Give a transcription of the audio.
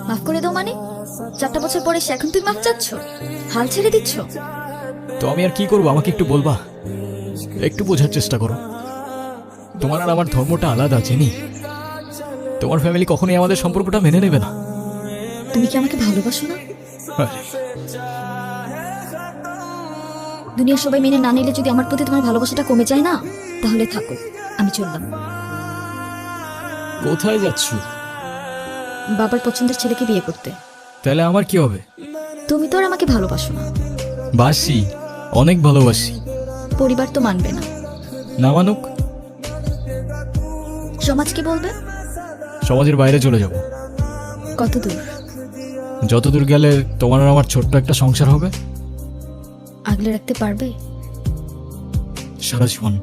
মাফ করে দাও মানে? 4টা বছর পরে সে এখন তুই মাফ চাচ্ছ? হাল ছেড়ে দিচ্ছ? তো আমি আর কি করবো, আমাকে একটু বলবা? একটু বোঝার চেষ্টা করো। তোমার আর আমার ধর্মটা আলাদা, চিনি। তোমার ফ্যামিলি কখনোই আমাদের সম্পর্কটা মেনে নেবে না। তুমি কি আমাকে ভালোবাসো না? আরে, দুনিয়ার সবাই মেনে না নিলে যদি আমার প্রতি তোমার ভালোবাসাটা কমে যায় না, তাহলে থাকো, আমি চললাম। কোথায় যাচ্ছ? বাবার পছন্দের ছেলেকে বিয়ে করতে। তাহলে আমার কি হবে? তুমি তো আর আমাকে ভালোবাসো না। বাসি, অনেক ভালোবাসি। পরিবার তো মানবে না। না মানুক, সমাজ কি বলবে? সমাজের বাইরে চলে যাব। কত দূর? যতদূর গেলে তোমার আর আমার ছোট্ট একটা সংসার হবে। আগলে রাখতে পারবে? সারা জীবন।